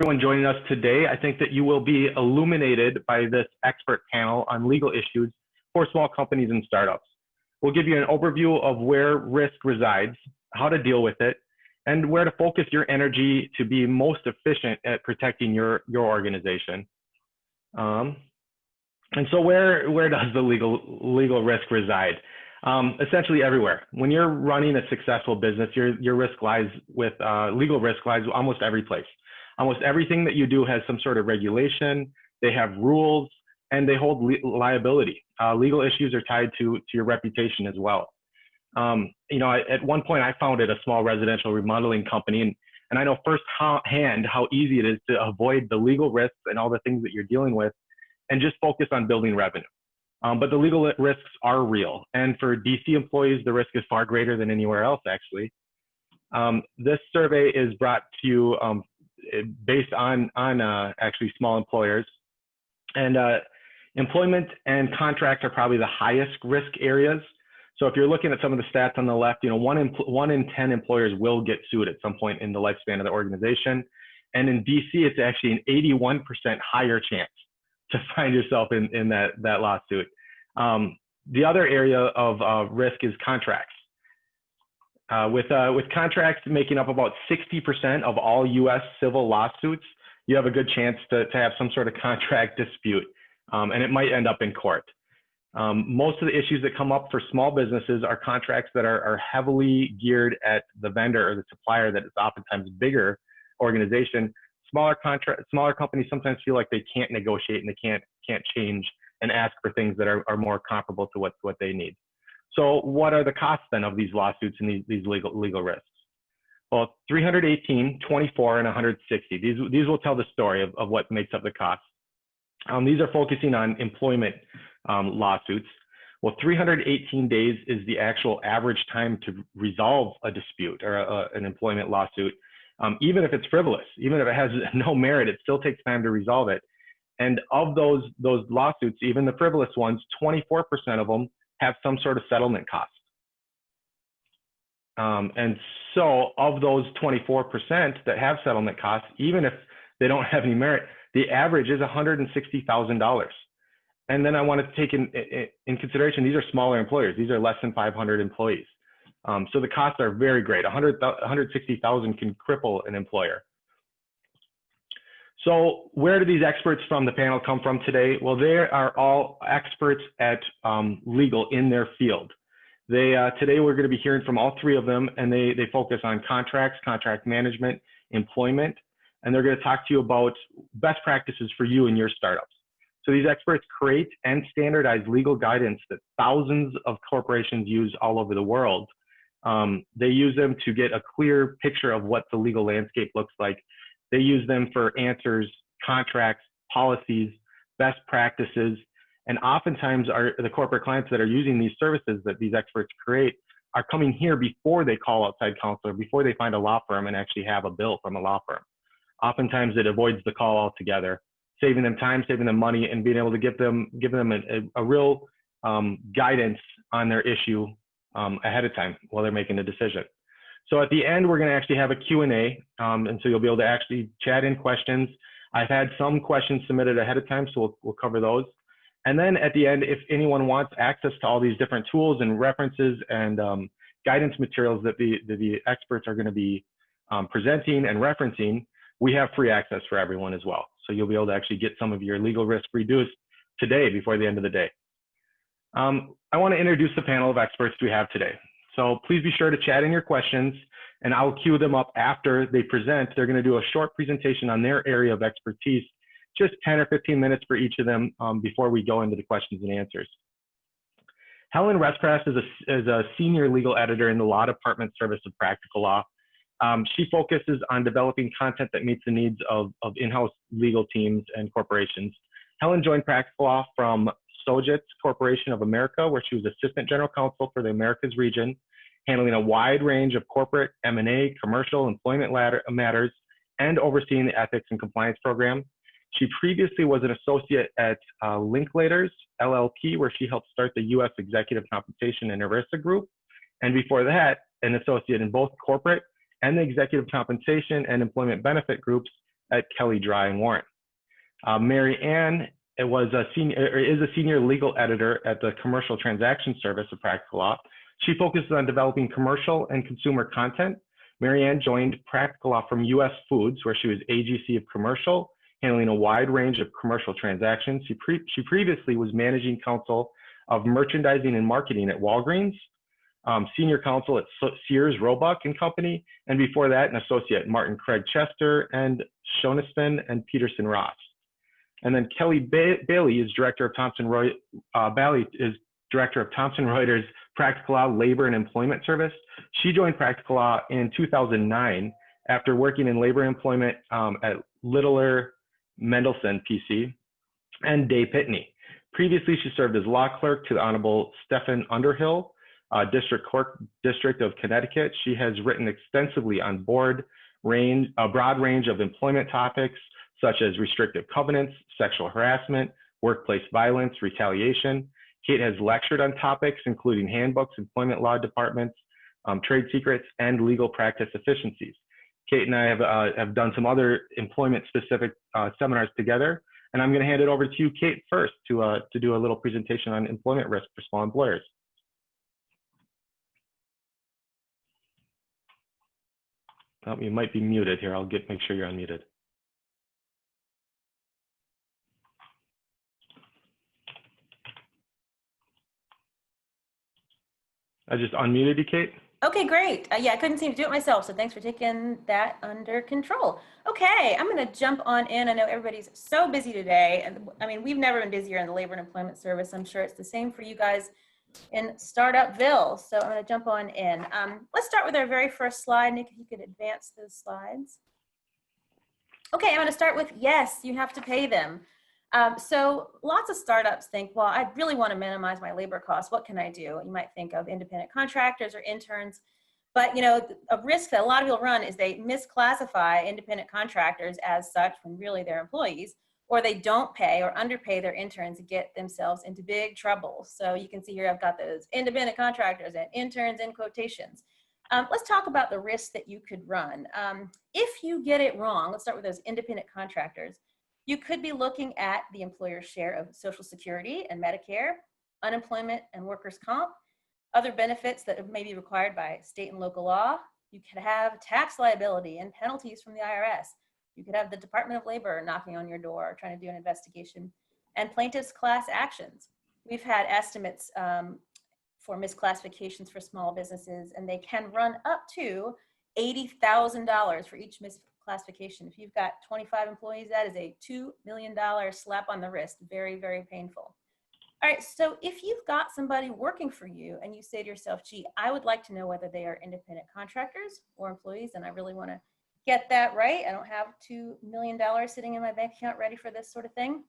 everyone joining us today. I think that you will be illuminated by this expert panel on legal issues for small companies and startups. We'll give you an overview of where risk resides, how to deal with it, and where to focus your energy to be most efficient at protecting your organization. And so where does the legal risk reside? Essentially everywhere. When you're running a successful business, your risk lies with, legal risk lies almost every place. Almost everything that you do has some sort of regulation, they have rules, and they hold liability. Legal issues are tied to your reputation as well. At one point I founded a small residential remodeling company, and I know firsthand how easy it is to avoid the legal risks and all the things that you're dealing with and just focus on building revenue. But the legal risks are real. And for DC employees, the risk is far greater than anywhere else, actually. This survey is brought to you based on actually small employers. And employment and contract are probably the highest risk areas. So if you're looking at some of the stats on the left, 1 in 10 employers will get sued at some point in the lifespan of the organization. And in DC, it's actually an 81% higher chance to find yourself in that lawsuit. The other area of risk is contracts. With contracts making up about 60% of all US civil lawsuits, you have a good chance to have some sort of contract dispute, and it might end up in court. Most of the issues that come up for small businesses are contracts that are heavily geared at the vendor or the supplier that is oftentimes a bigger organization. Smaller companies sometimes feel like they can't negotiate and they can't change and ask for things that are more comparable to what they need. So what are the costs then of these lawsuits and these legal risks? Well, 318, 24, and 160. These will tell the story of what makes up the costs. These are focusing on employment lawsuits. Well, 318 days is the actual average time to resolve a dispute or an employment lawsuit. Even if it's frivolous, even if it has no merit, it still takes time to resolve it. And of those lawsuits, even the frivolous ones, 24% of them have some sort of settlement cost. And so of those 24% that have settlement costs, even if they don't have any merit, the average is $160,000. And then I want to take in consideration, these are smaller employers. These are less than 500 employees. So the costs are very great. $160,000 can cripple an employer. So where do these experts from the panel come from today? Well, they are all experts at legal in their field. Today we're going to be hearing from all three of them, and they focus on contracts, contract management, employment, and they're going to talk to you about best practices for you and your startups. So these experts create and standardize legal guidance that thousands of corporations use all over the world. They use them to get a clear picture of what the legal landscape looks like. They use them for answers, contracts, policies, best practices, and oftentimes the corporate clients that are using these services that these experts create are coming here before they call outside counsel or before they find a law firm and actually have a bill from a law firm. Oftentimes it avoids the call altogether, saving them time, saving them money, and being able to give them a real guidance on their issue ahead of time while they're making a decision. So at the end, we're going to actually have a Q&A, and so you'll be able to actually chat in questions. I've had some questions submitted ahead of time, so we'll cover those. And then at the end, if anyone wants access to all these different tools and references and guidance materials that the experts are going to be presenting and referencing, we have free access for everyone as well. So you'll be able to actually get some of your legal risk reduced today before the end of the day. I want to introduce the panel of experts we have today. So please be sure to chat in your questions, and I'll queue them up after they present. They're going to do a short presentation on their area of expertise, just 10 or 15 minutes for each of them before we go into the questions and answers. Helen Respass is a senior legal editor in the Law Department Service of Practical Law. She focuses on developing content that meets the needs of in-house legal teams and corporations. Helen joined Practical Law from Sojitz Corporation of America, where she was Assistant General Counsel for the Americas region, handling a wide range of corporate, M&A, commercial, employment matters, and overseeing the ethics and compliance program. She previously was an associate at Linklaters, LLP, where she helped start the U.S. Executive Compensation and ERISA Group. And before that, an associate in both corporate and the executive compensation and employment benefit groups at Kelly Dry and Warren. Mary Ann is a senior legal editor at the Commercial Transaction Service of Practical Law. She focuses on developing commercial and consumer content. Mary Ann joined Practical Law from US Foods, where she was AGC of Commercial, handling a wide range of commercial transactions. She previously was managing counsel of merchandising and marketing at Walgreens, senior counsel at Sears, Roebuck and Company, and before that, an associate at Martin Craig Chester and Schoenstein and Peterson Ross. And then Kelly Bailey is director of Thomson Reuters Practical Law Labor and Employment Service. She joined Practical Law in 2009 after working in labor employment at Littler Mendelson PC and Day Pitney. Previously, she served as law clerk to the Honorable Stephen Underhill, District Court District of Connecticut. She has written extensively on a broad range of employment topics, such as restrictive covenants, sexual harassment, workplace violence, retaliation. Kate has lectured on topics including handbooks, employment law departments, trade secrets, and legal practice efficiencies. Kate and I have done some other employment-specific seminars together, and I'm going to hand it over to you, Kate, first to do a little presentation on employment risk for small employers. Oh, you might be muted here. I'll make sure you're unmuted. I just unmuted you, Kate. Okay, great. Yeah, I couldn't seem to do it myself, so thanks for taking that under control. Okay, I'm going to jump on in. I know everybody's so busy today, and I mean, we've never been busier in the Labor and Employment Service. I'm sure it's the same for you guys in Startupville, so I'm going to jump on in. Let's start with our very first slide. Nick, if you could advance those slides. Okay, I'm going to start with yes, you have to pay them. So lots of startups think, well, I really want to minimize my labor costs. What can I do? You might think of independent contractors or interns, but you know, a risk that a lot of people run is they misclassify independent contractors as such when really they're employees, or they don't pay or underpay their interns and get themselves into big trouble. So you can see here, I've got those independent contractors and interns in quotations. Let's talk about the risks that you could run. If you get it wrong, let's start with those independent contractors. You could be looking at the employer's share of Social Security and Medicare, unemployment and workers' comp, other benefits that may be required by state and local law. You could have tax liability and penalties from the IRS. You could have the Department of Labor knocking on your door trying to do an investigation, and plaintiffs' class actions. We've had estimates for misclassifications for small businesses, and they can run up to $80,000 for each misclassification. If you've got 25 employees, that is a $2 million slap on the wrist. Very, very painful. All right, so if you've got somebody working for you and you say to yourself, gee, I would like to know whether they are independent contractors or employees, and I really want to get that right. I don't have $2 million sitting in my bank account ready for this sort of thing.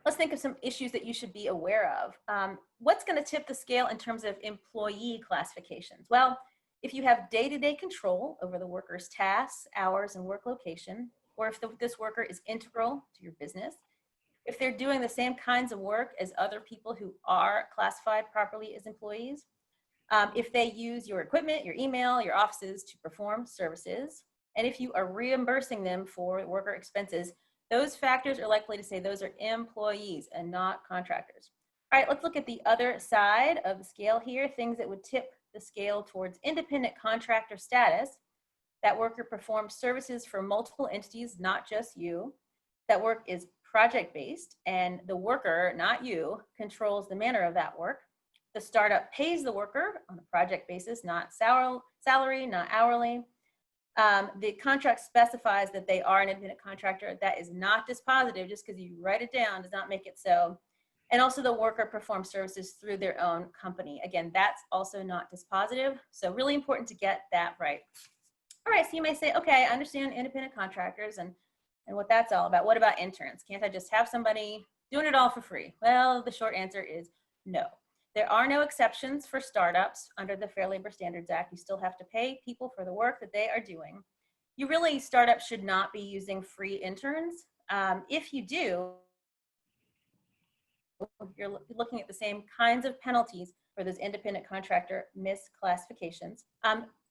Let's think of some issues that you should be aware of. What's going to tip the scale in terms of employee classifications? Well, if you have day-to-day control over the worker's tasks, hours, and work location, or if this worker is integral to your business, if they're doing the same kinds of work as other people who are classified properly as employees, if they use your equipment, your email, your offices to perform services, and if you are reimbursing them for worker expenses, those factors are likely to say those are employees and not contractors. All right, let's look at the other side of the scale here, things that would tip the scale towards independent contractor status. That worker performs services for multiple entities, not just you. That work is project-based, and the worker, not you, controls the manner of that work. The startup pays the worker on a project basis, not salary, not hourly. The contract specifies that they are an independent contractor. That is not dispositive. Just because you write it down does not make it so. And also the worker performs services through their own company. Again, that's also not dispositive. So really important to get that right. All right, so you may say, okay, I understand independent contractors and what that's all about. What about interns? Can't I just have somebody doing it all for free? Well, the short answer is no. There are no exceptions for startups under the Fair Labor Standards Act. You still have to pay people for the work that they are doing. Startups should not be using free interns. If you do, you're looking at the same kinds of penalties for those independent contractor misclassifications.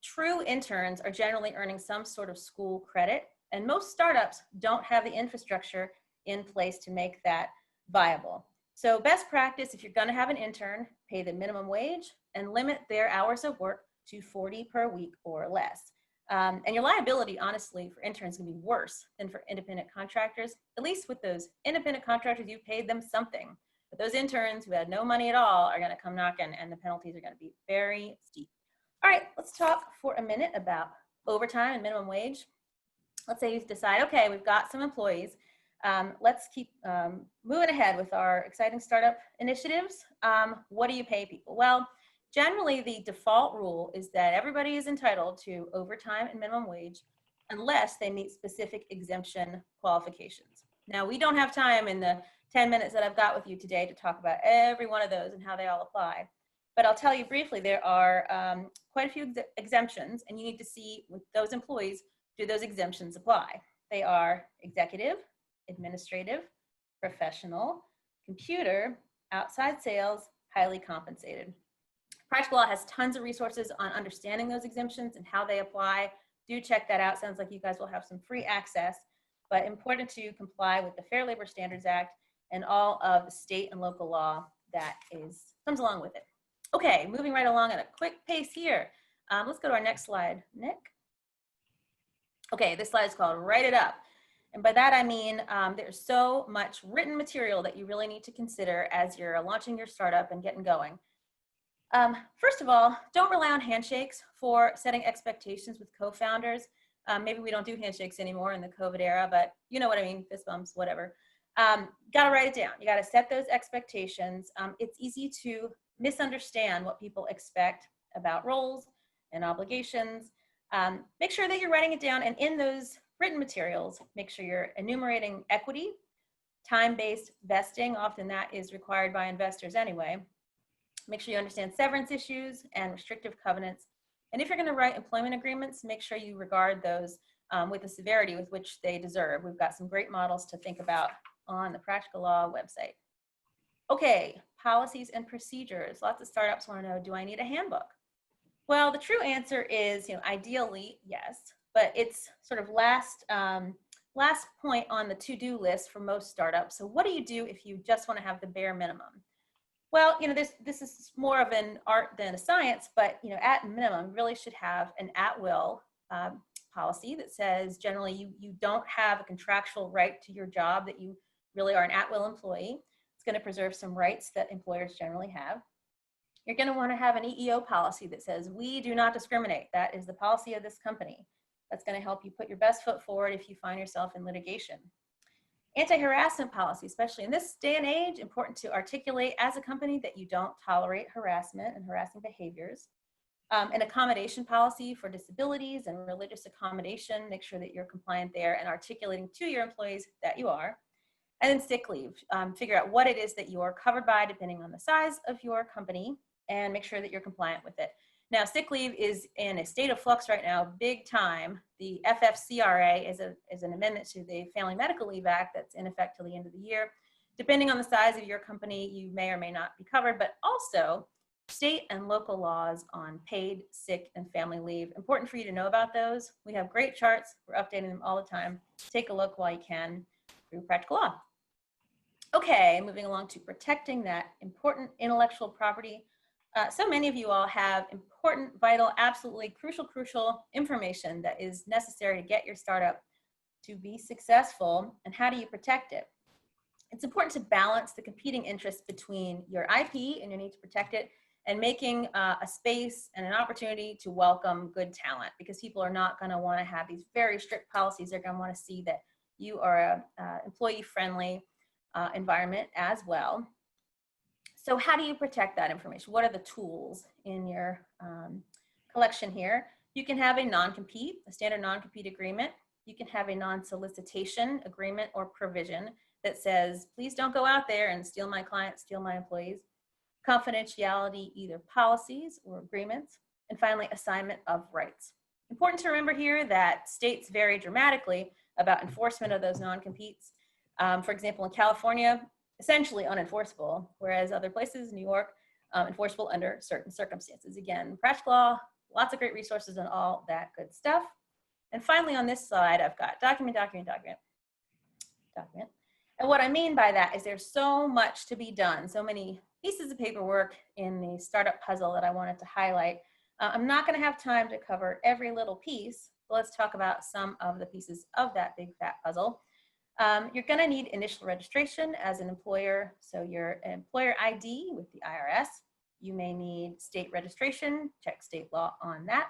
True interns are generally earning some sort of school credit And most startups don't have the infrastructure in place to make that viable. So best practice, if you're going to have an intern, pay the minimum wage and limit their hours of work to 40 per week or less. And your liability, honestly, for interns can be worse than for independent contractors. At least with those independent contractors, you paid them something. But those interns who had no money at all are going to come knocking, and the penalties are going to be very steep. All right, let's talk for a minute about overtime and minimum wage. Let's say you decide, okay, we've got some employees. Let's keep moving ahead with our exciting startup initiatives. What do you pay people? Well, generally the default rule is that everybody is entitled to overtime and minimum wage unless they meet specific exemption qualifications. Now, we don't have time in the 10 minutes that I've got with you today to talk about every one of those and how they all apply. But I'll tell you briefly, there are quite a few exemptions, and you need to see with those employees, do those exemptions apply? They are executive, administrative, professional, computer, outside sales, highly compensated. Practical Law has tons of resources on understanding those exemptions and how they apply. Do check that out. Sounds like you guys will have some free access, but important to comply with the Fair Labor Standards Act and all of the state and local law that comes along with it. Okay, moving right along at a quick pace here. Let's go to our next slide, Nick. Okay, this slide is called Write It Up. And by that I mean there's so much written material that you really need to consider as you're launching your startup and getting going. First of all, don't rely on handshakes for setting expectations with co-founders. Maybe we don't do handshakes anymore in the COVID era, but you know what I mean, fist bumps, whatever. Gotta write it down. You gotta set those expectations. It's easy to misunderstand what people expect about roles and obligations. Make sure that you're writing it down, and in those written materials, make sure you're enumerating equity, time-based vesting. Often that is required by investors anyway. Make sure you understand severance issues and restrictive covenants. And if you're going to write employment agreements, make sure you regard those with the severity with which they deserve. We've got some great models to think about on the Practical Law website. Okay, policies and procedures. Lots of startups want to know, do I need a handbook? Well, the true answer is, ideally, yes, but it's sort of last point on the to-do list for most startups. So what do you do if you just want to have the bare minimum? Well, this is more of an art than a science, but at minimum, you really should have an at-will policy that says generally you don't have a contractual right to your job, that you really are an at-will employee. It's going to preserve some rights that employers generally have. You're going to want to have an EEO policy that says we do not discriminate. That is the policy of this company. That's going to help you put your best foot forward if you find yourself in litigation. Anti-harassment policy, especially in this day and age, important to articulate as a company that you don't tolerate harassment and harassing behaviors. An accommodation policy for disabilities and religious accommodation, make sure that you're compliant there and articulating to your employees that you are. And then sick leave, figure out what it is that you are covered by depending on the size of your company and make sure that you're compliant with it. Now, sick leave is in a state of flux right now, big time. The FFCRA is an amendment to the Family Medical Leave Act that's in effect till the end of the year. Depending on the size of your company, you may or may not be covered, but also state and local laws on paid, sick, and family leave. Important for you to know about those. We have great charts. We're updating them all the time. Take a look while you can through Practical Law. Okay, moving along to protecting that important intellectual property. So many of you all have important, vital, absolutely crucial information that is necessary to get your startup to be successful. And how do you protect it? It's important to balance the competing interests between your IP and your need to protect it and making a space and an opportunity to welcome good talent, because people are not going to want to have these very strict policies. They're going to want to see that you are an employee-friendly environment as well. So how do you protect that information? What are the tools in your collection here? You can have a non-compete, a standard non-compete agreement. You can have a non-solicitation agreement or provision that says, please don't go out there and steal my clients, steal my employees. Confidentiality, either policies or agreements. And finally, assignment of rights. Important to remember here that states vary dramatically about enforcement of those non-competes. For example, in California, essentially unenforceable, whereas other places, New York, enforceable under certain circumstances. Again, Practical Law, lots of great resources on all that good stuff. And finally, on this slide, I've got document. And what I mean by that is there's so much to be done, so many pieces of paperwork in the startup puzzle that I wanted to highlight. I'm not going to have time to cover every little piece. So let's talk about some of the pieces of that big fat puzzle. You're going to need initial registration as an employer. So your employer ID with the IRS. You may need state registration, check state law on that.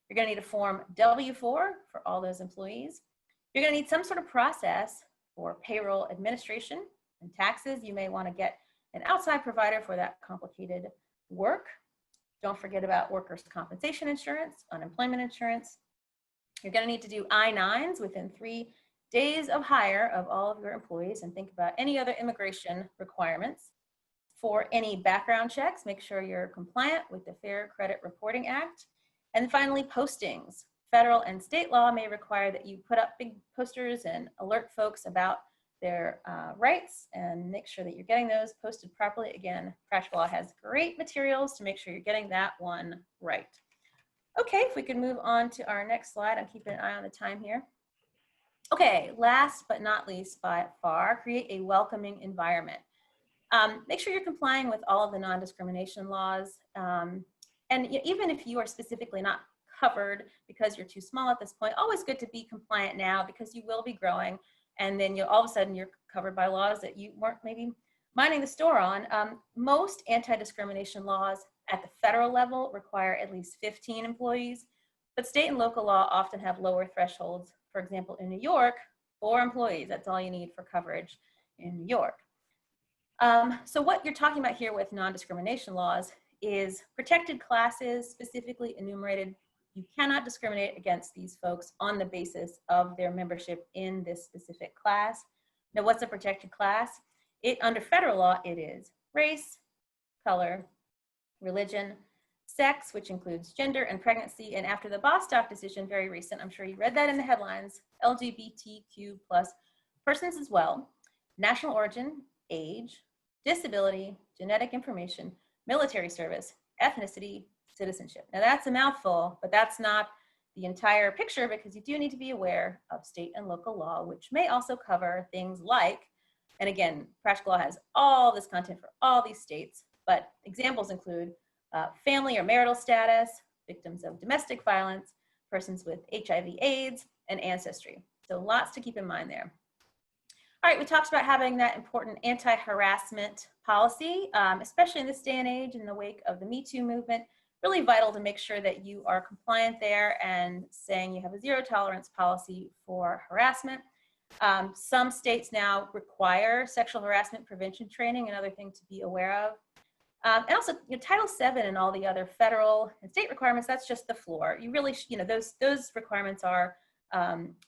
You're going to need a form W-4 for all those employees. You're going to need some sort of process for payroll administration and taxes. You may want to get an outside provider for that complicated work. Don't forget about workers' compensation insurance, unemployment insurance. You're going to need to do I-9s within 3 days of hire of all of your employees, and think about any other immigration requirements. For any background checks, make sure you're compliant with the Fair Credit Reporting Act. And finally, postings. Federal and state law may require that you put up big posters and alert folks about their rights, and make sure that you're getting those posted properly. Again, Practical Law has great materials to make sure you're getting that one right. Okay, if we can move on to our next slide. I'm keeping an eye on the time here. Okay, last but not least by far, create a welcoming environment. Make sure you're complying with all of the non-discrimination laws. And even if you are specifically not covered because you're too small at this point, always good to be compliant now, because you will be growing, and then all of a sudden you're covered by laws that you weren't maybe minding the store on. Most anti-discrimination laws at the federal level require at least 15 employees, but state and local law often have lower thresholds. For example, in New York, 4 employees, that's all you need for coverage in New York. So what you're talking about here with non-discrimination laws is protected classes, specifically enumerated. You cannot discriminate against these folks on the basis of their membership in this specific class. Now, what's a protected class? Under federal law, it is race, color, religion, sex, which includes gender and pregnancy, and after the Bostock decision, very recent, I'm sure you read that in the headlines, LGBTQ+ persons as well, national origin, age, disability, genetic information, military service, ethnicity, citizenship. Now that's a mouthful, but that's not the entire picture, because you do need to be aware of state and local law, which may also cover things like, and again, Practical Law has all this content for all these states, but examples include family or marital status, victims of domestic violence, persons with HIV/AIDS, and ancestry. So lots to keep in mind there. All right, we talked about having that important anti-harassment policy, especially in this day and age in the wake of the Me Too movement. Really vital to make sure that you are compliant there and saying you have a zero tolerance policy for harassment. Some states now require sexual harassment prevention training, another thing to be aware of. And also, Title VII and all the other federal and state requirements, that's just the floor. You really, those requirements are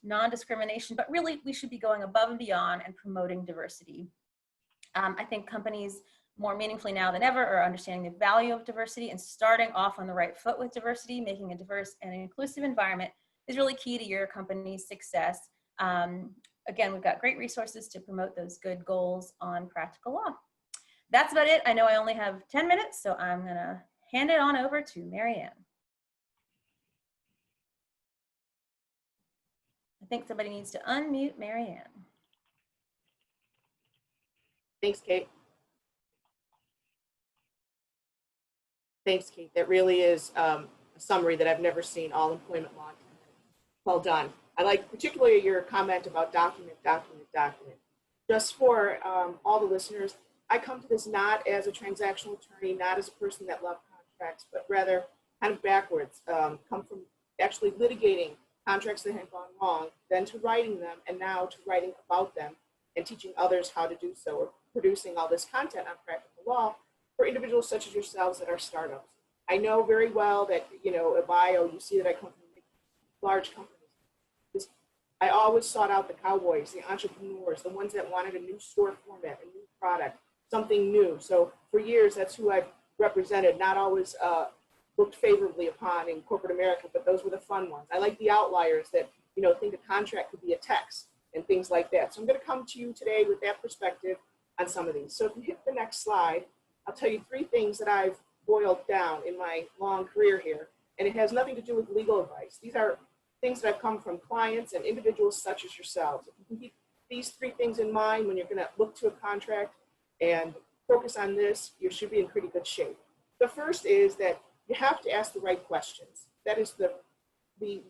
non-discrimination, but really we should be going above and beyond and promoting diversity. I think companies more meaningfully now than ever are understanding the value of diversity, and starting off on the right foot with diversity, making a diverse and inclusive environment is really key to your company's success. Again, we've got great resources to promote those good goals on Practical Law. That's about it. I know I only have 10 minutes, so I'm gonna hand it on over to Marianne. I think somebody needs to unmute Marianne. Thanks, Kate. Thanks, Kate. That really is a summary that I've never seen, all employment law. Well done. I like particularly your comment about document. Just for all the listeners, I come to this not as a transactional attorney, not as a person that loves contracts, but rather kind of backwards, come from actually litigating contracts that have gone wrong, then to writing them, and now to writing about them and teaching others how to do so, or producing all this content on Practical Law for individuals such as yourselves that are startups. I know very well that, a bio, you see that I come from large companies. I always sought out the cowboys, the entrepreneurs, the ones that wanted a new store format, a new product, something new. So for years, that's who I've represented, not always looked favorably upon in corporate America, but those were the fun ones. I like the outliers that, think a contract could be a text and things like that. So I'm going to come to you today with that perspective on some of these. So if you hit the next slide, I'll tell you 3 things that I've boiled down in my long career here, and it has nothing to do with legal advice. These are things that have come from clients and individuals such as yourselves. If you can keep these 3 things in mind when you're going to look to a contract and focus on this, you should be in pretty good shape. The first is that you have to ask the right questions. That is the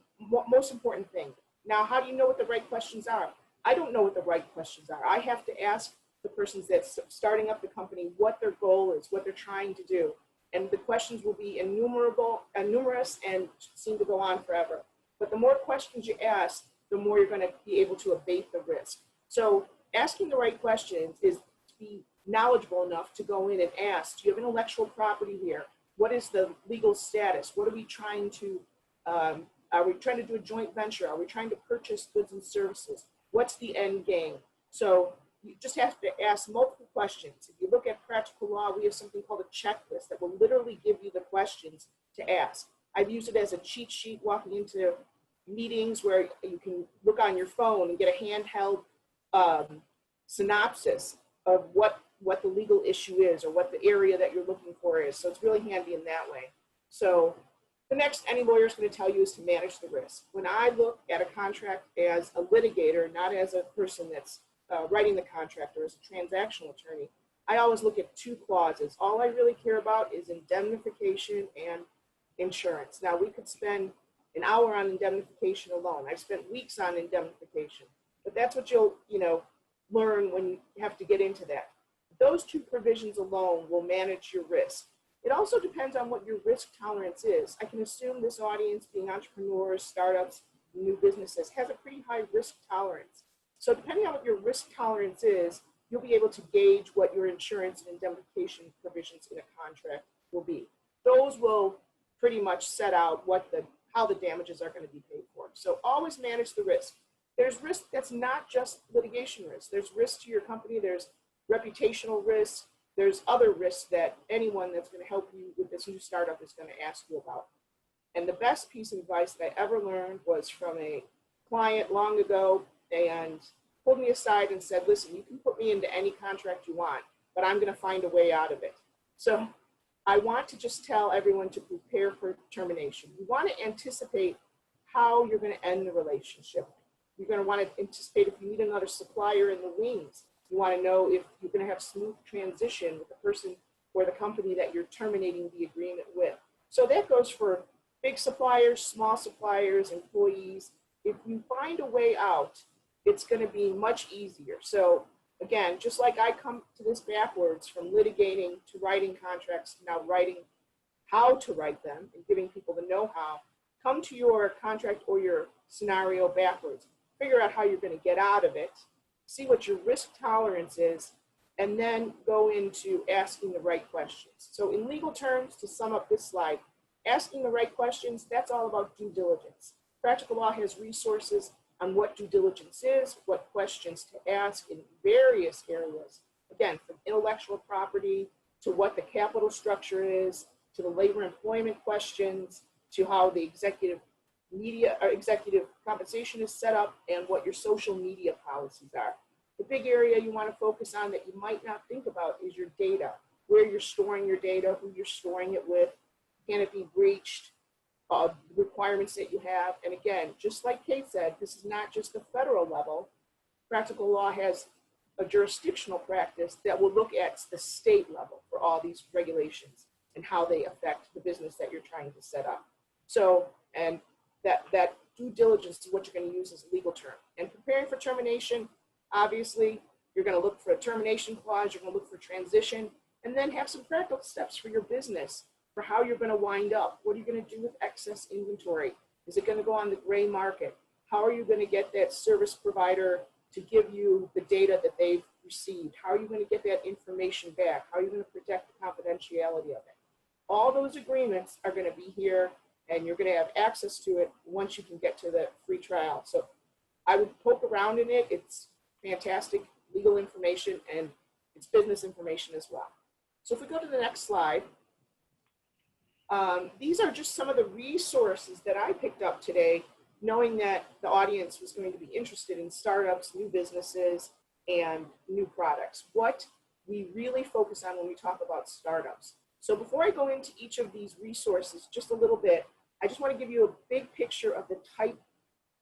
most important thing. Now, how do you know what the right questions are? I don't know what the right questions are. I have to ask the persons that's starting up the company what their goal is, what they're trying to do. And the questions will be numerous and seem to go on forever. But the more questions you ask, the more you're going to be able to abate the risk. So asking the right questions is to be knowledgeable enough to go in and ask, do you have intellectual property here? What is the legal status? What are we trying to, are we trying to do a joint venture? Are we trying to purchase goods and services? What's the end game? So you just have to ask multiple questions. If you look at practical law, we have something called a checklist that will literally give you the questions to ask. I've used it as a cheat sheet walking into meetings where you can look on your phone and get a handheld synopsis of what the legal issue is or what the area that you're looking for is. So it's really handy in that way. So the next any lawyer is going to tell you is to manage the risk. When I look at a contract as a litigator, not as a person that's writing the contract or as a transactional attorney, I always look at 2 clauses. All I really care about is indemnification and insurance. Now, we could spend an hour on indemnification alone. I've spent weeks on indemnification, but that's what you'll learn when you have to get into that. Those 2 provisions alone will manage your risk. It also depends on what your risk tolerance is. I can assume this audience, being entrepreneurs, startups, new businesses, has a pretty high risk tolerance. So depending on what your risk tolerance is, you'll be able to gauge what your insurance and indemnification provisions in a contract will be. Those will pretty much set out how the damages are going to be paid for. So always manage the risk. There's risk that's not just litigation risk. There's risk to your company. There's reputational risk. There's other risks that anyone that's going to help you with this new startup is going to ask you about. And the best piece of advice that I ever learned was from a client long ago, and pulled me aside and said, listen, you can put me into any contract you want, but I'm going to find a way out of it. So I want to just tell everyone to prepare for termination. You want to anticipate how you're going to end the relationship. You're going to want to anticipate if you need another supplier in the wings. You want to know if you're going to have smooth transition with the person or the company that you're terminating the agreement with. So that goes for big suppliers, small suppliers, employees. If you find a way out, it's going to be much easier. So again, just like I come to this backwards from litigating to writing contracts, now writing how to write them and giving people the know-how, come to your contract or your scenario backwards. Figure out how you're going to get out of it, see what your risk tolerance is, and then go into asking the right questions. So in legal terms, to sum up this slide, asking the right questions, that's all about due diligence. Practical Law has resources on what due diligence is, what questions to ask in various areas. Again, from intellectual property to what the capital structure is, to the labor employment questions, to how the executive media or executive compensation is set up, and what your social media policies are. The big area you want to focus on that you might not think about is your data, where you're storing your data, who you're storing it with, can it be breached, requirements that you have. And again, just like Kate said, this is not just the federal level. Practical Law has a jurisdictional practice that will look at the state level for all these regulations and how they affect the business that you're trying to set up. So, and that due diligence is what you're going to use as a legal term. And preparing for termination, obviously, you're going to look for a termination clause, you're going to look for transition, and then have some practical steps for your business for how you're going to wind up. What are you going to do with excess inventory? Is it going to go on the gray market? How are you going to get that service provider to give you the data that they've received? How are you going to get that information back? How are you going to protect the confidentiality of it? All those agreements are going to be here, and you're going to have access to it once you can get to the free trial. So I would poke around in it. It's fantastic legal information, and it's business information as well. So if we go to the next slide, these are just some of the resources that I picked up today, knowing that the audience was going to be interested in startups, new businesses, and new products. What we really focus on when we talk about startups. So before I go into each of these resources just a little bit, I just want to give you a big picture of the type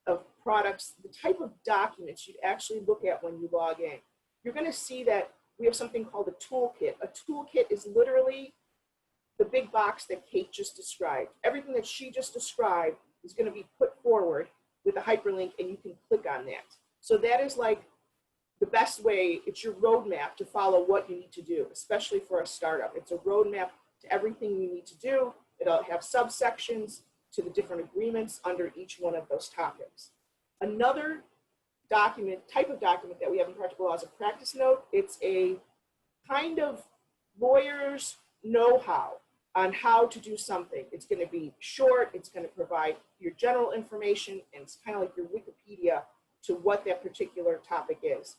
of products, the type of documents you'd actually look at when you log in. You're going to see that we have something called a toolkit. A toolkit is literally the big box that Kate just described. Everything that she just described is going to be put forward with a hyperlink, and you can click on that. So that is like the best way. It's your roadmap to follow what you need to do, especially for a startup. It's a roadmap to everything you need to do. It'll have subsections to the different agreements under each one of those topics. Another type of document that we have in practical law is a practice note. It's a kind of lawyer's know-how on how to do something. It's going to be short, it's going to provide your general information, and it's kind of like your Wikipedia to what that particular topic is.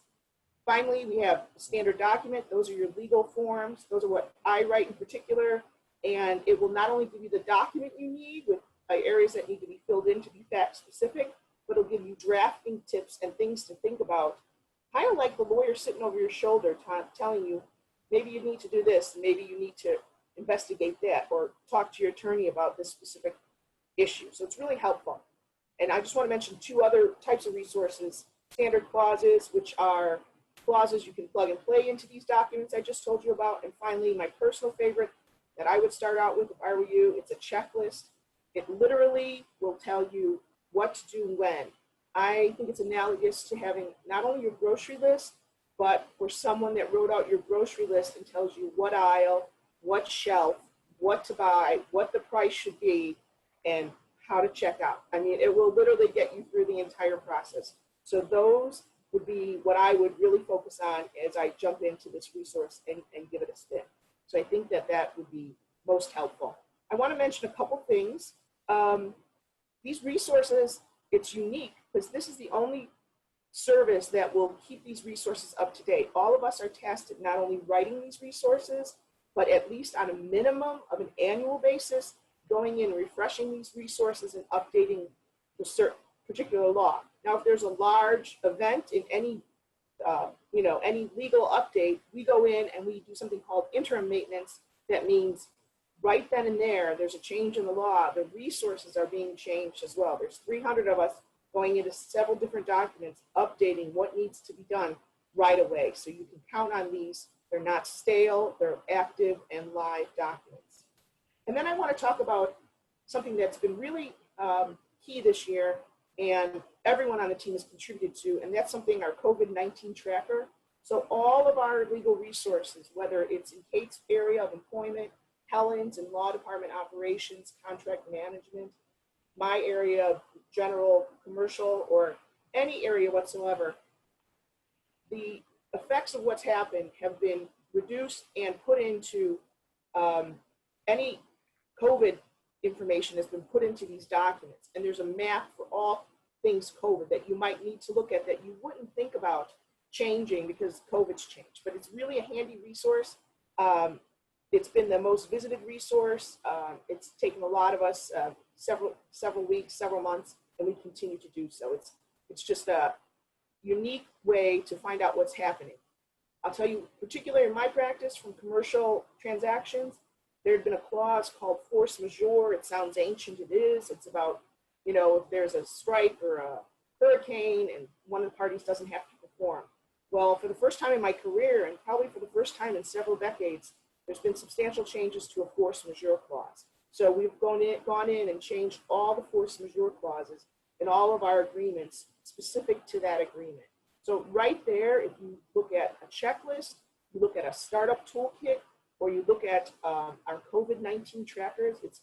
Finally, we have a standard document. Those are your legal forms. Those are what I write in particular, and it will not only give you the document you need with areas that need to be filled in to be fact specific, but it'll give you drafting tips and things to think about, kind of like the lawyer sitting over your shoulder telling you, maybe you need to do this, maybe you need to investigate that, or talk to your attorney about this specific issue. So it's really helpful. And I just want to mention two other types of resources: standard clauses, which are clauses you can plug and play into these documents I just told you about. And finally, my personal favorite that I would start out with if I were you, it's a checklist. It literally will tell you what to do when. I think it's analogous to having not only your grocery list, but for someone that wrote out your grocery list and tells you what aisle, what shelf, what to buy, what the price should be, and how to check out. I mean, it will literally get you through the entire process. So those would be what I would really focus on as I jump into this resource and give it a spin. So I think that that would be most helpful. I want to mention a couple things. These resources, it's unique because this is the only service that will keep these resources up to date. All of us are tasked at not only writing these resources, but at least on a minimum of an annual basis, going in, refreshing these resources and updating the certain particular law. Now, if there's a large event in any, any legal update, we go in and we do something called interim maintenance. That means right then and there's a change in the law. The resources are being changed as well. There's 300 of us going into several different documents, updating what needs to be done right away. So you can count on these. They're not stale, they're active and live documents. And then I want to talk about something that's been really key this year and everyone on the team has contributed to, and that's something, our COVID-19 Tracker. So all of our legal resources, whether it's in Kate's area of employment, Helen's in law department operations, contract management, my area of general commercial, or any area whatsoever, the effects of what's happened have been reduced and put into any COVID information has been put into these documents. And there's a map for all things COVID that you might need to look at that you wouldn't think about changing because COVID's changed. But it's really a handy resource. It's been the most visited resource. It's taken a lot of us several weeks, several months, and we continue to do so. It's just a unique way to find out what's happening. I'll tell you, particularly in my practice from commercial transactions, there had been a clause called force majeure. It sounds ancient, it is. It's about, if there's a strike or a hurricane and one of the parties doesn't have to perform. Well, for the first time in my career, and probably for the first time in several decades, there's been substantial changes to a force majeure clause. So we've gone in and changed all the force majeure clauses in all of our agreements specific to that agreement. So right there, if you look at a checklist, you look at a startup toolkit, or you look at our COVID-19 trackers, it's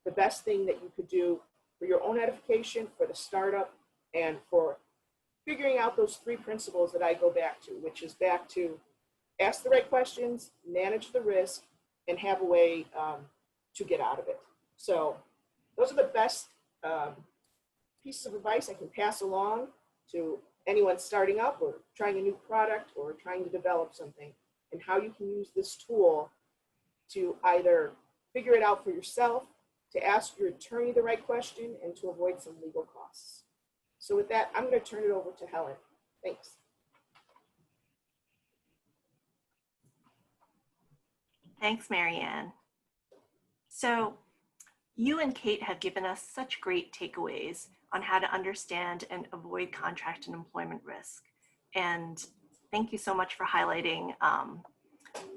the best thing that you could do for your own edification, for the startup, and for figuring out those three principles that I go back to, which is back to ask the right questions, manage the risk, and have a way to get out of it. So those are the best pieces of advice I can pass along to anyone starting up or trying a new product or trying to develop something, and how you can use this tool to either figure it out for yourself, to ask your attorney the right question, and to avoid some legal costs. So with that, I'm going to turn it over to Helen. Thanks. Thanks, Marianne. So you and Kate have given us such great takeaways on how to understand and avoid contract and employment risk. And thank you so much for highlighting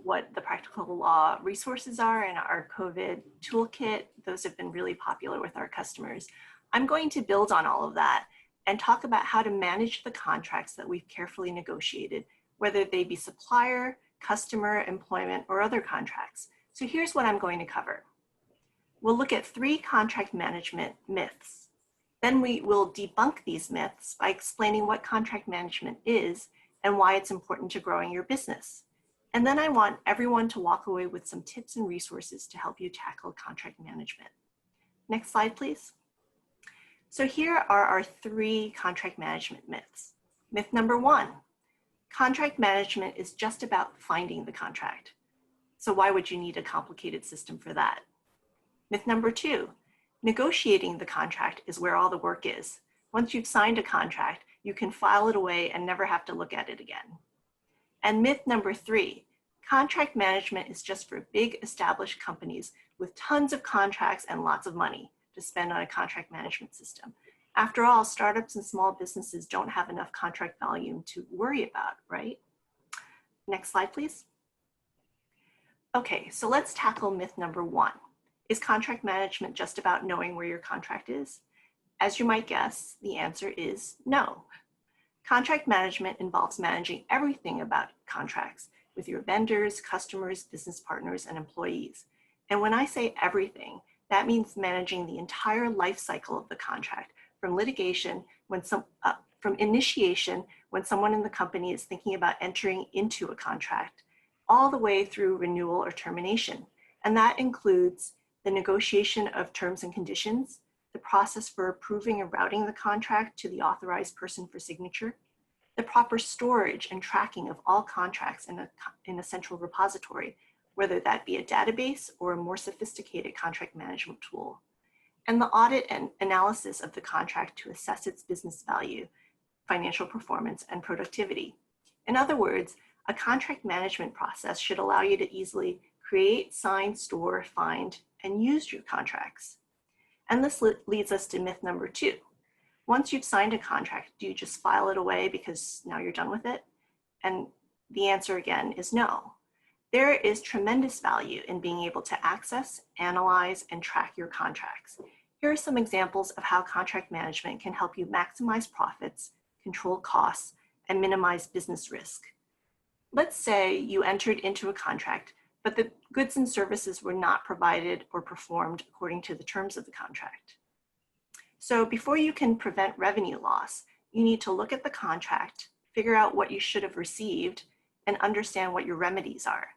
what the practical law resources are in our COVID toolkit. Those have been really popular with our customers. I'm going to build on all of that and talk about how to manage the contracts that we've carefully negotiated, whether they be supplier, customer, employment, or other contracts. So here's what I'm going to cover. We'll look at 3 contract management myths. Then we will debunk these myths by explaining what contract management is and why it's important to growing your business. And then I want everyone to walk away with some tips and resources to help you tackle contract management. Next slide, please. So here are our 3 contract management myths. Myth number 1, contract management is just about finding the contract. So why would you need a complicated system for that? Myth number 2, negotiating the contract is where all the work is. Once you've signed a contract, you can file it away and never have to look at it again. And myth number 3, contract management is just for big established companies with tons of contracts and lots of money to spend on a contract management system. After all, startups and small businesses don't have enough contract volume to worry about, right? Next slide, please. Okay, so let's tackle myth number 1. Is contract management just about knowing where your contract is? As you might guess, the answer is no. Contract management involves managing everything about contracts with your vendors, customers, business partners, and employees. And when I say everything, that means managing the entire life cycle of the contract, from litigation, from initiation, when someone in the company is thinking about entering into a contract, all the way through renewal or termination. And that includes the negotiation of terms and conditions, the process for approving and routing the contract to the authorized person for signature, the proper storage and tracking of all contracts in a central repository, whether that be a database or a more sophisticated contract management tool, and the audit and analysis of the contract to assess its business value, financial performance, and productivity. In other words, a contract management process should allow you to easily create, sign, store, find, and use your contracts. And this leads us to myth number 2. Once you've signed a contract, do you just file it away because now you're done with it? And the answer again is no. There is tremendous value in being able to access, analyze, and track your contracts. Here are some examples of how contract management can help you maximize profits, control costs, and minimize business risk. Let's say you entered into a contract, but the goods and services were not provided or performed according to the terms of the contract. So before you can prevent revenue loss, you need to look at the contract, figure out what you should have received, and understand what your remedies are.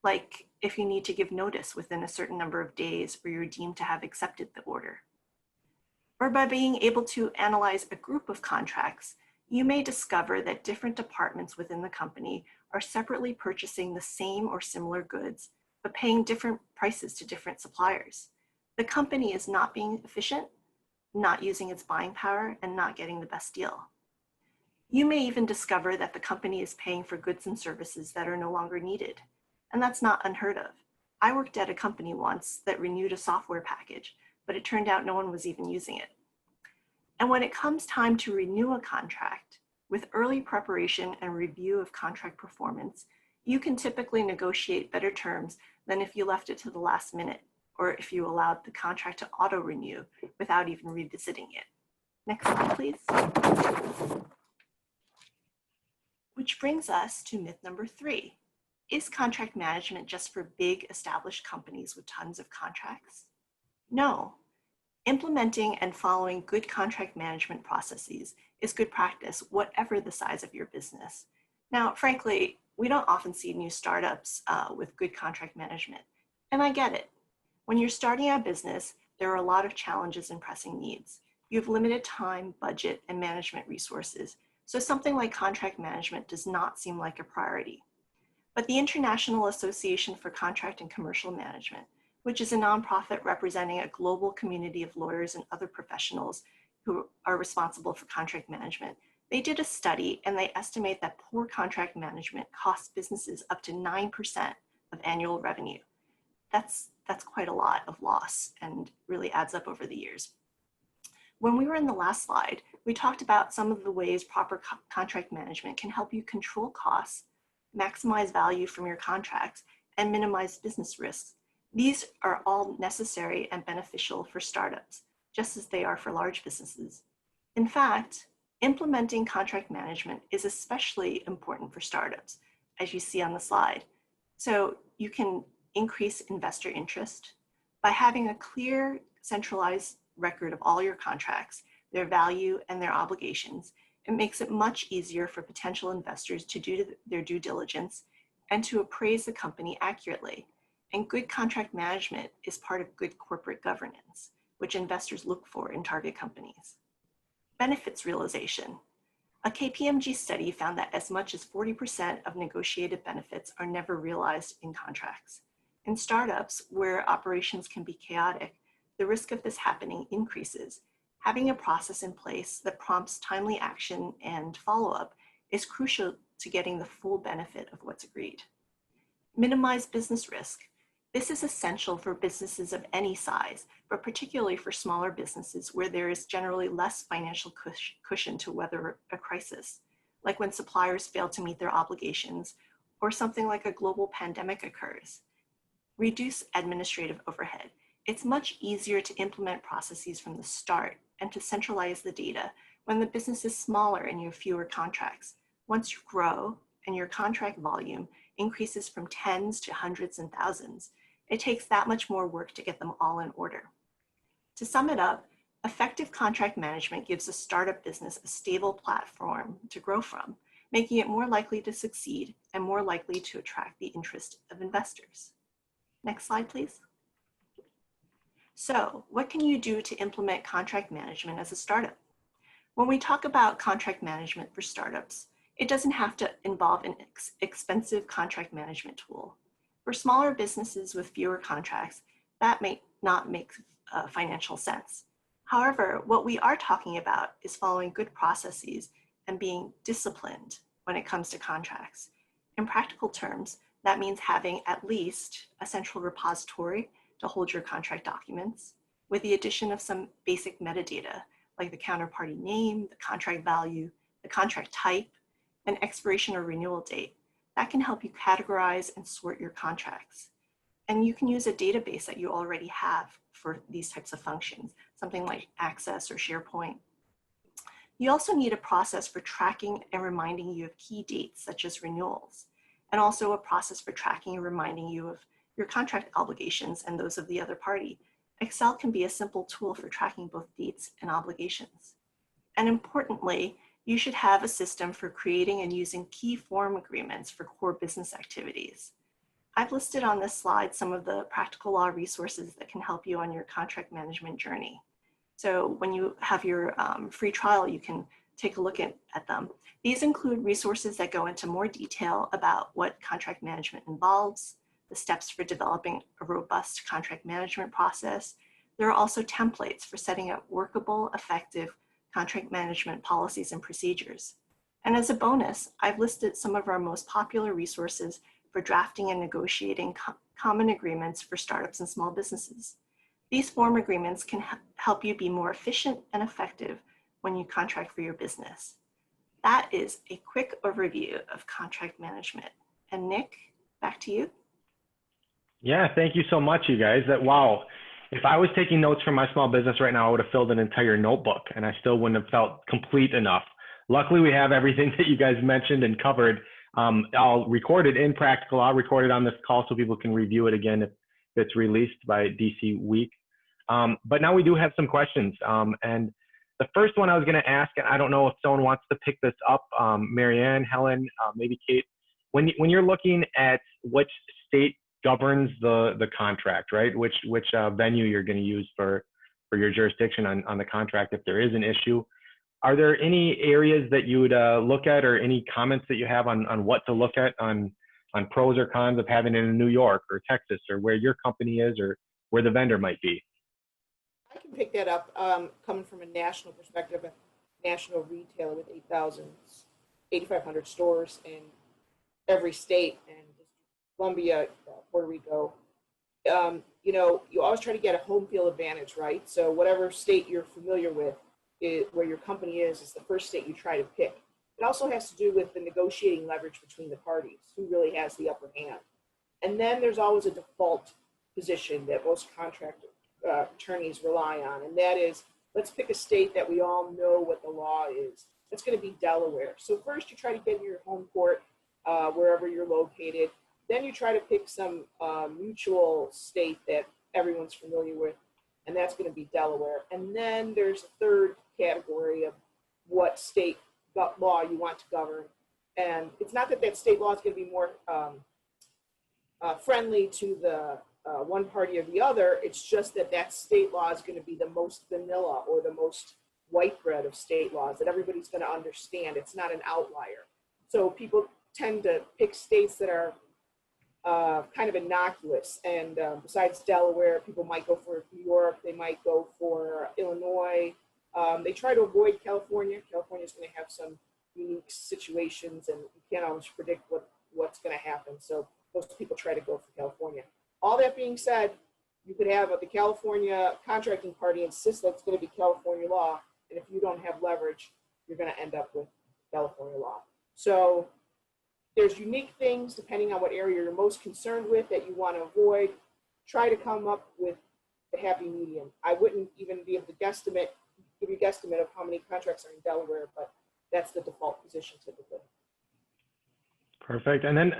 Like if you need to give notice within a certain number of days or you're deemed to have accepted the order. Or by being able to analyze a group of contracts, you may discover that different departments within the company are separately purchasing the same or similar goods, but paying different prices to different suppliers. The company is not being efficient, not using its buying power, and not getting the best deal. You may even discover that the company is paying for goods and services that are no longer needed, and that's not unheard of. I worked at a company once that renewed a software package, but it turned out no one was even using it. And when it comes time to renew a contract, with early preparation and review of contract performance, you can typically negotiate better terms than if you left it to the last minute, or if you allowed the contract to auto-renew without even revisiting it. Next slide, please. Which brings us to myth number 3. Is contract management just for big established companies with tons of contracts? No. Implementing and following good contract management processes is good practice, whatever the size of your business. Now, frankly, we don't often see new startups with good contract management, and I get it. When you're starting a business, there are a lot of challenges and pressing needs. You have limited time, budget, and management resources, so something like contract management does not seem like a priority. But the International Association for Contract and Commercial Management, which is a nonprofit representing a global community of lawyers and other professionals who are responsible for contract management, they did a study and they estimate that poor contract management costs businesses up to 9% of annual revenue. That's quite a lot of loss and really adds up over the years. When we were in the last slide, we talked about some of the ways proper contract management can help you control costs, maximize value from your contracts, and minimize business risks. These are all necessary and beneficial for startups, just as they are for large businesses. In fact, implementing contract management is especially important for startups, as you see on the slide. So you can increase investor interest by having a clear, centralized record of all your contracts, their value, and their obligations. It makes it much easier for potential investors to do their due diligence and to appraise the company accurately. And good contract management is part of good corporate governance, which investors look for in target companies. Benefits realization. A KPMG study found that as much as 40% of negotiated benefits are never realized in contracts. In startups, where operations can be chaotic, the risk of this happening increases. Having a process in place that prompts timely action and follow-up is crucial to getting the full benefit of what's agreed. Minimize business risk. This is essential for businesses of any size, but particularly for smaller businesses where there is generally less financial cushion to weather a crisis, like when suppliers fail to meet their obligations or something like a global pandemic occurs. Reduce administrative overhead. It's much easier to implement processes from the start and to centralize the data when the business is smaller and you have fewer contracts. Once you grow and your contract volume increases from tens to hundreds and thousands, it takes that much more work to get them all in order. To sum it up, effective contract management gives a startup business a stable platform to grow from, making it more likely to succeed and more likely to attract the interest of investors. Next slide, please. So, what can you do to implement contract management as a startup? When we talk about contract management for startups, it doesn't have to involve an expensive contract management tool. For smaller businesses with fewer contracts, that may not make financial sense. However, what we are talking about is following good processes and being disciplined when it comes to contracts. In practical terms, that means having at least a central repository to hold your contract documents, with the addition of some basic metadata, like the counterparty name, the contract value, the contract type, and expiration or renewal date. That can help you categorize and sort your contracts. And you can use a database that you already have for these types of functions, something like Access or SharePoint. You also need a process for tracking and reminding you of key dates, such as renewals, and also a process for tracking and reminding you of your contract obligations and those of the other party. Excel can be a simple tool for tracking both dates and obligations. And importantly, you should have a system for creating and using key form agreements for core business activities. I've listed on this slide some of the practical law resources that can help you on your contract management journey. So when you have your free trial, you can take a look at them. These include resources that go into more detail about what contract management involves, the steps for developing a robust contract management process. There are also templates for setting up workable, effective contract management policies and procedures. And as a bonus, I've listed some of our most popular resources for drafting and negotiating common agreements for startups and small businesses. These form agreements can help you be more efficient and effective when you contract for your business. That is a quick overview of contract management. And Nick, back to you. Yeah, thank you so much, you guys. Wow. If I was taking notes for my small business right now, I would have filled an entire notebook and I still wouldn't have felt complete enough. Luckily, we have everything that you guys mentioned and covered. I'll record it in Practical. I'll record it on this call so people can review it again if it's released by DC Week. But now we do have some questions. And the first one I was going to ask, and I don't know if someone wants to pick this up, Marianne, Helen, maybe Kate, when you're looking at which state governs the contract, right? Which venue you're going to use for your jurisdiction on the contract if there is an issue. Are there any areas that you would look at, or any comments that you have on what to look at on pros or cons of having it in New York or Texas, or where your company is, or where the vendor might be? I can pick that up coming from a national perspective, a national retailer with 8,500 stores in every state, and Colombia, Puerto Rico. You know, you always try to get a home field advantage, right? So whatever state you're familiar with, where your company is the first state you try to pick. It also has to do with the negotiating leverage between the parties, who really has the upper hand. And then there's always a default position that most contract attorneys rely on, and that is, let's pick a state that we all know what the law is. That's going to be Delaware. So first you try to get in your home court, wherever you're located. Then you try to pick some mutual state that everyone's familiar with, and that's going to be Delaware. And then there's a third category of what state law you want to govern. And it's not that that state law is going to be more friendly to the one party or the other. It's just that that state law is going to be the most vanilla or the most white bread of state laws that everybody's going to understand. It's not an outlier. So people tend to pick states that are kind of innocuous. And besides Delaware, people might go for New York. They might go for Illinois. They try to avoid California. California is going to have some unique situations, and you can't always predict what's going to happen. So most people try to go for California. All that being said, you could have the California contracting party insist that it's going to be California law, and if you don't have leverage, you're going to end up with California law. So there's unique things depending on what area you're most concerned with that you want to avoid. Try to come up with the happy medium. I wouldn't even be able to give you a guesstimate of how many contracts are in Delaware, but that's the default position typically. Perfect. And then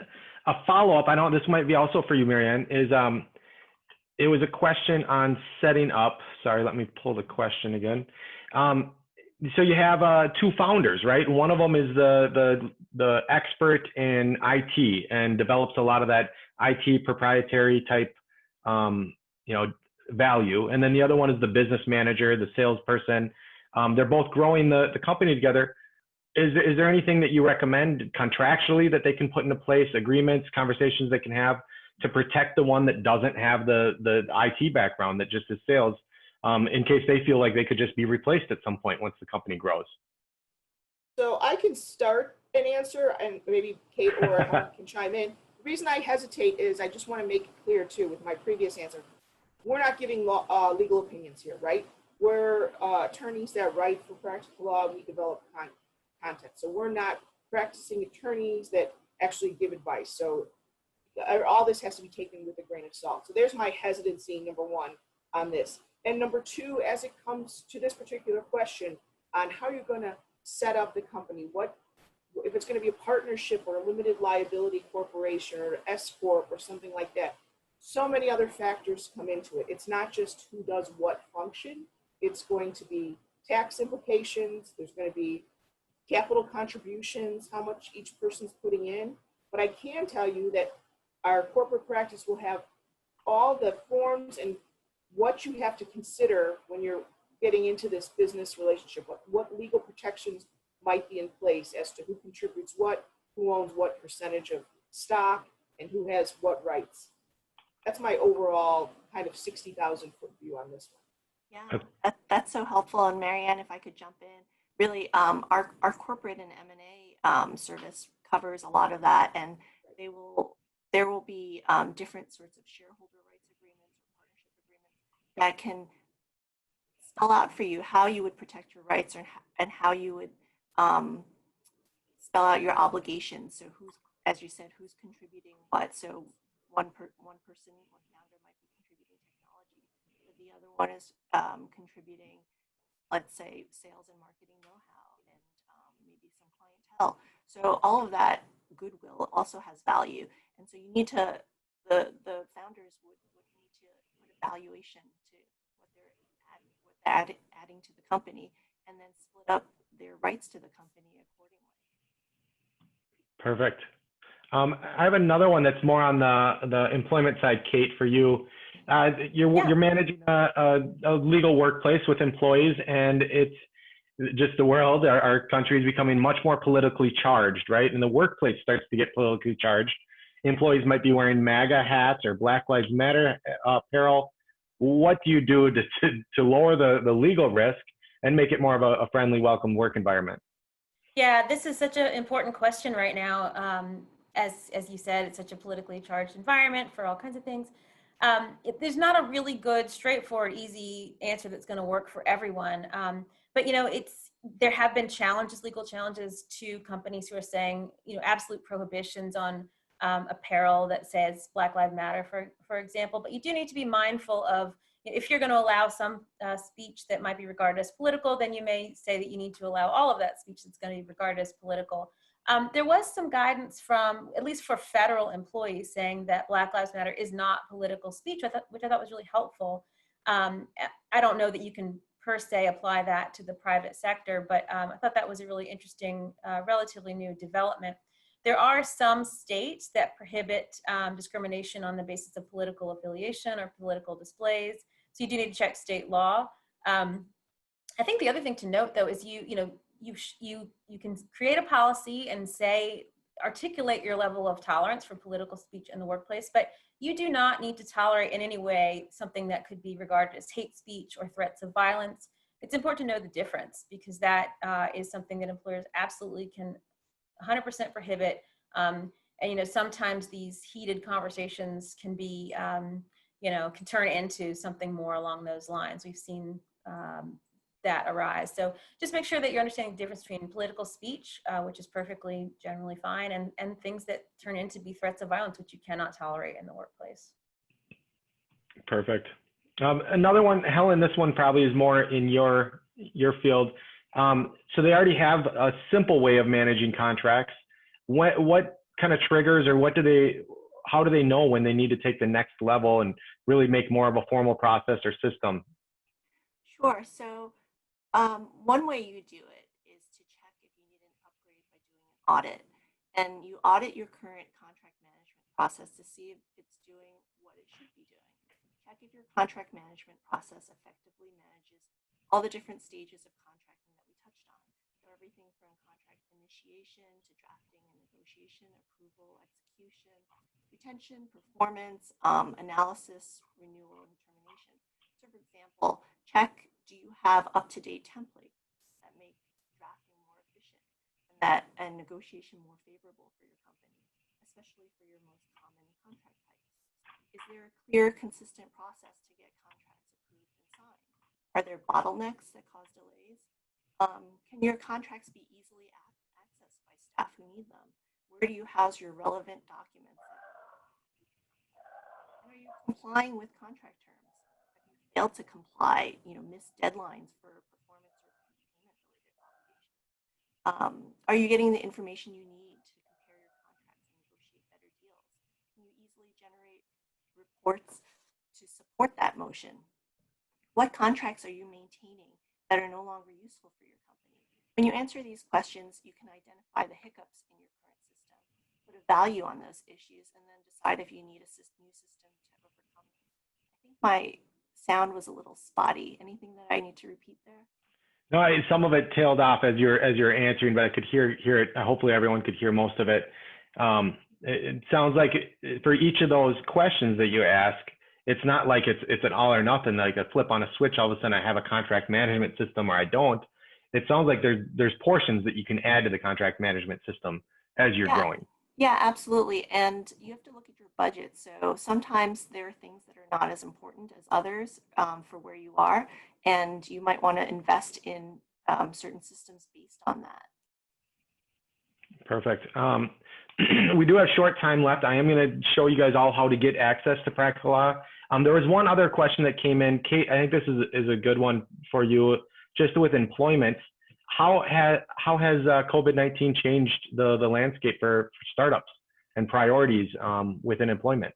a follow-up, I know this might be also for you, Marianne, is it was a question on setting up. Sorry, let me pull the question again. So you have two founders, right? One of them is the expert in IT and develops a lot of that IT proprietary type, value. And then the other one is the business manager, the salesperson. They're both growing the company together. Is there anything that you recommend contractually that they can put into place, agreements, conversations they can have to protect the one that doesn't have the IT background, that just is sales, in case they feel like they could just be replaced at some point once the company grows? So I can start an answer, and maybe Kate or Helen can chime in. The reason I hesitate is I just want to make it clear too with my previous answer. We're not giving legal opinions here, right? We're attorneys that write for practical law. We develop content. So we're not practicing attorneys that actually give advice. So all this has to be taken with a grain of salt. So there's my hesitancy, number one, on this. And number two, as it comes to this particular question on how you're going to set up the company, if it's going to be a partnership or a limited liability corporation or an S Corp or something like that. So many other factors come into it. It's not just who does what function. It's going to be tax implications. There's going to be capital contributions, how much each person's putting in. But I can tell you that our corporate practice will have all the forms and what you have to consider when you're getting into this business relationship, what legal protections might be in place as to who contributes what, who owns what percentage of stock, and who has what rights. That's my overall kind of 60,000 foot view on this one. Yeah, that's so helpful. And Marianne, if I could jump in, really, our corporate and M&A service covers a lot of that, and there will be different sorts of shareholder rights agreements or partnership agreements that can spell out for you how you would protect your rights and how you would spell out your obligations. So as you said, who's contributing what? So one person, one founder might be contributing technology, but the other one is contributing, let's say, sales and marketing know-how and maybe some clientele. So all of that goodwill also has value. And so you need to, the founders would need to put a valuation to what they're adding to the company, and then split up their rights to the company accordingly. Perfect. I have another one that's more on the employment side, Kate, for you. You're managing a legal workplace with employees, and it's just the world, our country is becoming much more politically charged, right? And the workplace starts to get politically charged. Employees might be wearing MAGA hats or Black Lives Matter apparel. What do you do to lower the legal risk and make it more of a friendly, welcome work environment? Yeah, this is such an important question right now. As you said, it's such a politically charged environment for all kinds of things. There's not a really good, straightforward, easy answer that's going to work for everyone. But, you know, there have been challenges, legal challenges to companies who are saying, you know, absolute prohibitions on apparel that says Black Lives Matter, for example. But you do need to be mindful of, if you're going to allow some speech that might be regarded as political, then you may say that you need to allow all of that speech that's going to be regarded as political. There was some guidance from, at least for federal employees, saying that Black Lives Matter is not political speech, which I thought was really helpful. I don't know that you can per se apply that to the private sector, but I thought that was a really interesting, relatively new development. There are some states that prohibit discrimination on the basis of political affiliation or political displays. So you do need to check state law. I think the other thing to note, though, is you can create a policy and articulate your level of tolerance for political speech in the workplace, but you do not need to tolerate in any way something that could be regarded as hate speech or threats of violence. It's important to know the difference, because that is something that employers absolutely can 100% prohibit. And, you know, sometimes these heated conversations can be, can turn into something more along those lines. We've seen that arise. So just make sure that you're understanding the difference between political speech, which is perfectly generally fine, and things that turn into be threats of violence, which you cannot tolerate in the workplace. Perfect. Another one, Helen, this one probably is more in your field. So they already have a simple way of managing contracts. What kind of triggers, or how do they know when they need to take the next level and really make more of a formal process or system? Sure. So one way you do it is to check if you need an upgrade by doing an audit. And you audit your current contract management process to see if it's doing what it should be doing. Check if your contract management process effectively manages all the different stages of contracting that we touched on. So everything from contract initiation to drafting and negotiation, approval, execution, retention, performance, analysis, renewal, and termination. So for example, check, do you have up-to-date templates that make drafting more efficient and negotiation more favorable for your company, especially for your most common contract types? Is there a clear, consistent process to get contracts approved and signed? Are there bottlenecks that cause delays? Can your contracts be easily accessed by staff who need them? Where do you house your relevant documents? And are you complying with contract terms? Have you failed to comply, missed deadlines for performance or payment-related obligations? Are you getting the information you need to compare your contracts and negotiate better deals? Can you easily generate reports to support that motion? What contracts are you maintaining that are no longer useful for your company? When you answer these questions, you can identify the hiccups in your current system, put a value on those issues, and then decide if you need a new system to overcome them. I think my sound was a little spotty. Anything that I need to repeat there? No, some of it tailed off as you're answering, but I could hear it. Hopefully everyone could hear most of it. It sounds like for each of those questions that you ask, it's not like it's an all or nothing, like a flip on a switch, all of a sudden I have a contract management system or I don't. It sounds like there's portions that you can add to the contract management system as you're growing. Yeah, absolutely. And you have to look at your budget. So sometimes there are things that are not as important as others for where you are, and you might want to invest in certain systems based on that. Perfect. We do have short time left. I am going to show you guys all how to get access to Practical Law. There was one other question that came in. Kate, I think this is a good one for you, just with employment. How has COVID-19 changed the landscape for startups and priorities within employment?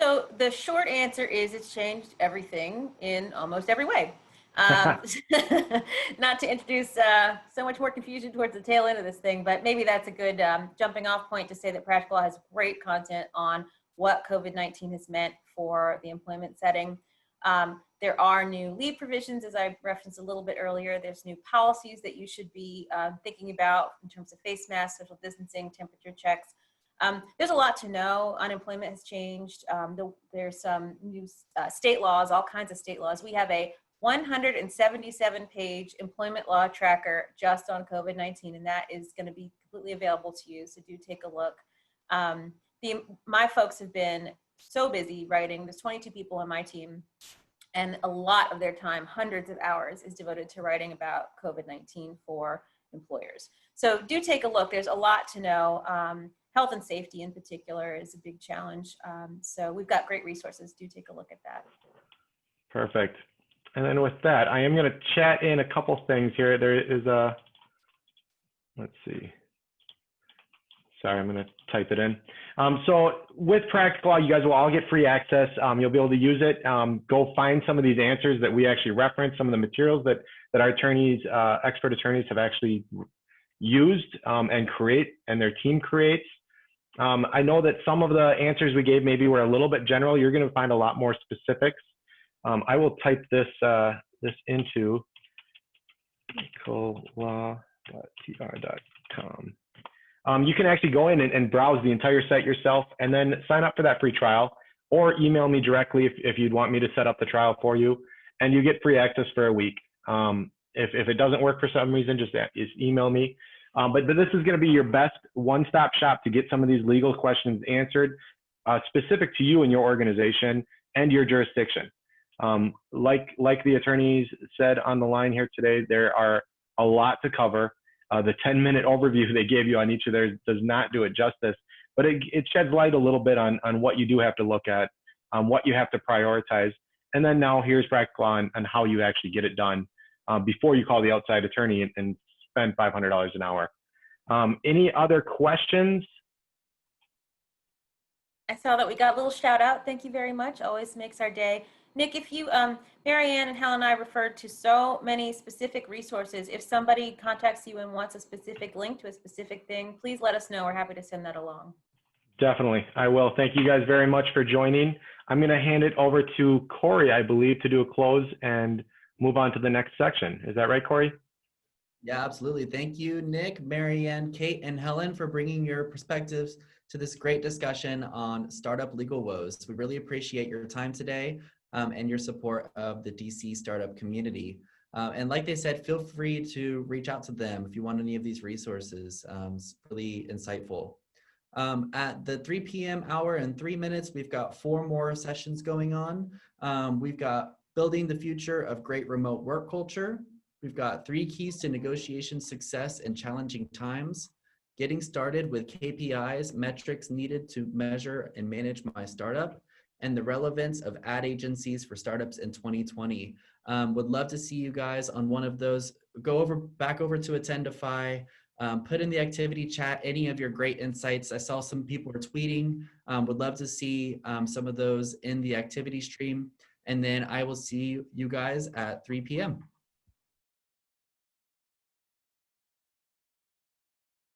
So the short answer is it's changed everything in almost every way. Not to introduce so much more confusion towards the tail end of this thing, but maybe that's a good jumping off point to say that Practical Law has great content on what COVID-19 has meant for the employment setting. There are new leave provisions, as I referenced a little bit earlier. There's new policies that you should be thinking about in terms of face masks, social distancing, temperature checks. There's a lot to know. Unemployment has changed. There's some new state laws, all kinds of state laws. We have a 177-page employment law tracker just on COVID-19, and that is going to be completely available to you, so do take a look. My folks have been so busy writing. There's 22 people on my team, and a lot of their time, hundreds of hours, is devoted to writing about COVID-19 for employers. So do take a look. There's a lot to know. Health and safety in particular is a big challenge. So we've got great resources. Do take a look at that. Perfect. And then with that, I am going to chat in a couple things here. There is a, let's see. Sorry, I'm going to type it in. So with Practical Law, you guys will all get free access. You'll be able to use it. Go find some of these answers that we actually reference, some of the materials that our attorneys, expert attorneys have actually used and their team creates. I know that some of the answers we gave maybe were a little bit general. You're going to find a lot more specifics. I will type this into practicallaw.tr.com. You can actually go in and browse the entire site yourself and then sign up for that free trial, or email me directly if you'd want me to set up the trial for you, and you get free access for a week. If it doesn't work for some reason, just email me. But this is going to be your best one-stop shop to get some of these legal questions answered, specific to you and your organization and your jurisdiction. Like the attorneys said on the line here today, there are a lot to cover. The 10-minute overview they gave you on each of theirs does not do it justice, but it sheds light a little bit on what you do have to look at, what you have to prioritize. And then now here's Practical Law on how you actually get it done before you call the outside attorney and spend $500 an hour. Any other questions? I saw that we got a little shout out. Thank you very much. Always makes our day. Nick, if you, Marianne and Helen and I referred to so many specific resources. If somebody contacts you and wants a specific link to a specific thing, please let us know. We're happy to send that along. Definitely, I will. Thank you guys very much for joining. I'm going to hand it over to Corey, I believe, to do a close and move on to the next section. Is that right, Corey? Yeah, absolutely. Thank you, Nick, Marianne, Kate, and Helen for bringing your perspectives to this great discussion on startup legal woes. We really appreciate your time today and your support of the DC startup community. And like they said, feel free to reach out to them if you want any of these resources. It's really insightful. At the 3 p.m. hour and 3 minutes, we've got 4 more sessions going on. We've got building the future of great remote work culture. We've got 3 keys to negotiation success in challenging times. Getting started with KPIs, metrics needed to measure and manage my startup, and the relevance of ad agencies for startups in 2020. Would love to see you guys on one of those. Go back over to Attendify, put in the activity chat any of your great insights. I saw some people were tweeting. Would love to see some of those in the activity stream. And then I will see you guys at 3 p.m.